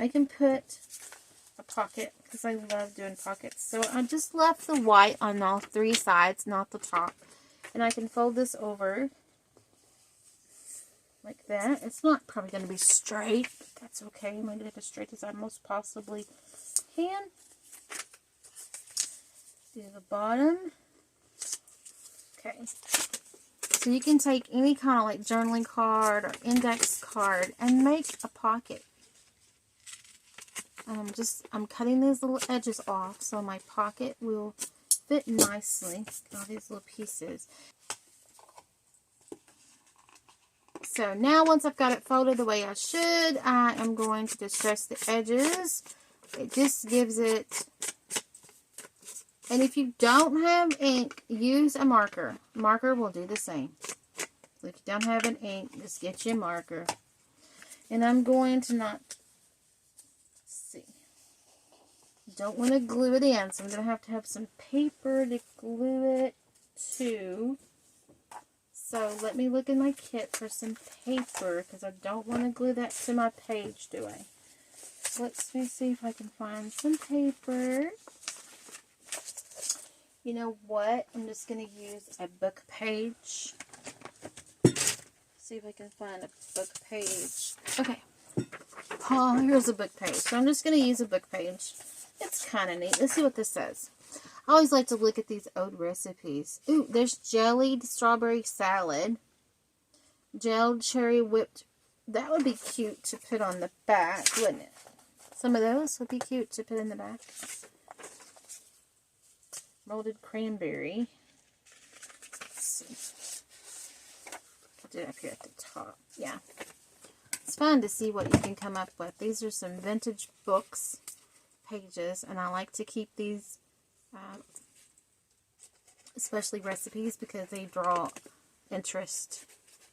I can put a pocket because I love doing pockets. So I just left the white on all 3 sides, not the top. And I can fold this over like that. It's not probably going to be straight, but that's okay. I'm going to get it as straight as I most possibly can. Do the bottom. Okay. So you can take any kind of like journaling card or index card and make a pocket. And I'm cutting these little edges off so my pocket will fit nicely. All these little pieces. So now once I've got it folded the way I should, I am going to distress the edges. It just gives it... And if you don't have ink, use a marker. Marker will do the same. So if you don't have an ink, just get you a marker. And I'm going to not... see. Don't want to glue it in, so I'm going to have some paper to glue it to. So let me look in my kit for some paper, because I don't want to glue that to my page, do I? Let me see if I can find some paper. You know what? I'm just going to use a book page. See if I can find a book page. Okay. Oh, here's a book page. So I'm just going to use a book page. It's kind of neat. Let's see what this says. I always like to look at these old recipes. Ooh, there's jellied strawberry salad. Gelled cherry whipped. That would be cute to put on the back, wouldn't it? Some of those would be cute to put in the back. Molded cranberry. Let's see. Put it up here at the top. Yeah. It's fun to see what you can come up with. These are some vintage books pages, and I like to keep these, especially recipes, because they draw interest,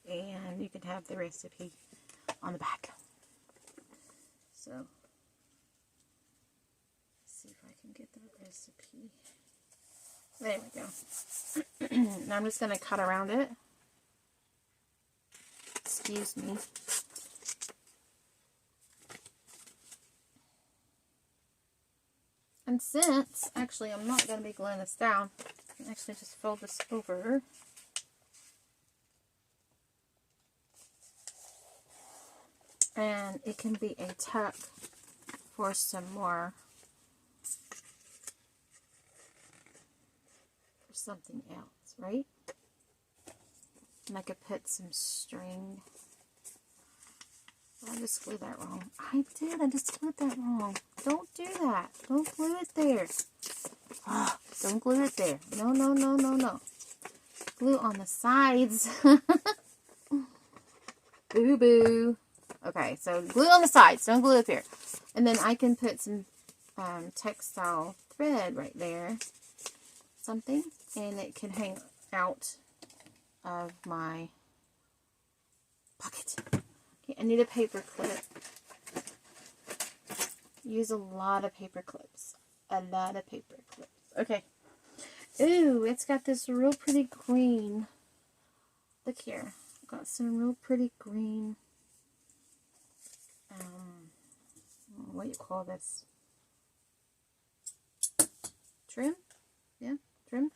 and you can have the recipe on the back. So, let's see if I can get the recipe. There we go. Now I'm just going to cut around it. Excuse me. And since, actually, I'm not going to be gluing this down, I can actually just fold this over. And it can be a tuck for some more, for something else, right? And I could put some string. I just glued that wrong. I did. I just glued that wrong. Don't do that. Don't glue it there. Oh, don't glue it there. No, no, no, no, no. Glue on the sides. Boo-boo. Okay, so glue on the sides. Don't glue up here. And then I can put some textile thread right there. Something. And it can hang out of my pocket. I need a paper clip. Use a lot of paper clips. A lot of paper clips. Okay. Ooh, it's got this real pretty green. Look here. I've got some real pretty green. What do you call this? Trim? Yeah, trim.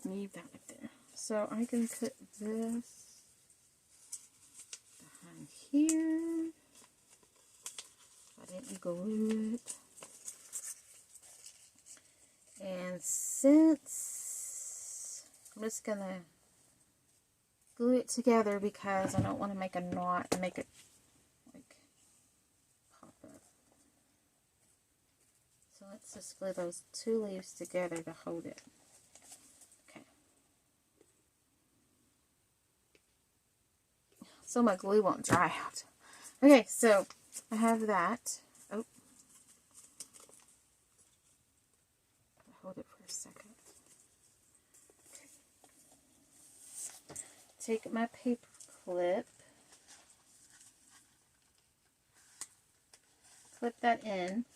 Leave that right there. So I can put this here. I didn't glue it. And since I'm just going to glue it together because I don't want to make a knot and make it like pop up. So let's just glue those 2 leaves together to hold it. So my glue won't dry out. Okay, so I have that. Oh. Hold it for a second. Okay. Take my paper clip. Clip that in.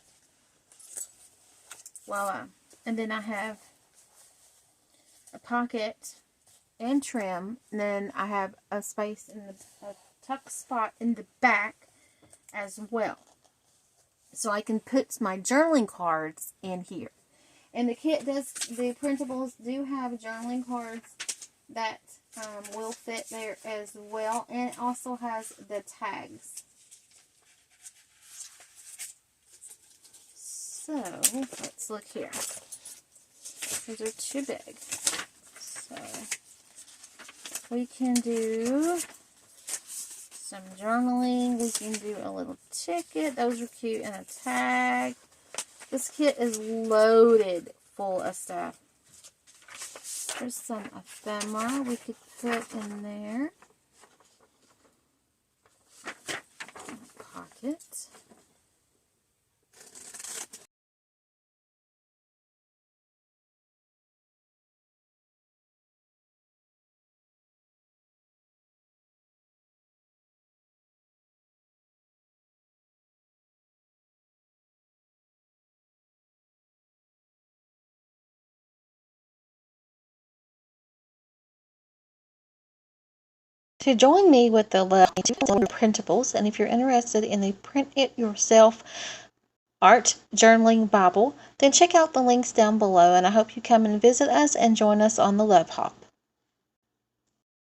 Voila. And then I have a pocket and trim, and then I have a space in the tuck spot in the back as well. So I can put my journaling cards in here. And the printables do have journaling cards that will fit there as well. And it also has the tags. So, let's look here. Those are too big. So, we can do some journaling. We can do a little ticket. Those are cute. And a tag. This kit is loaded full of stuff. There's some ephemera we could put in there. Pocket. To join me with the love printables, and if you're interested in the print it yourself art journaling Bible, then check out the links down below, and I hope you come and visit us and join us on the Love Hawk.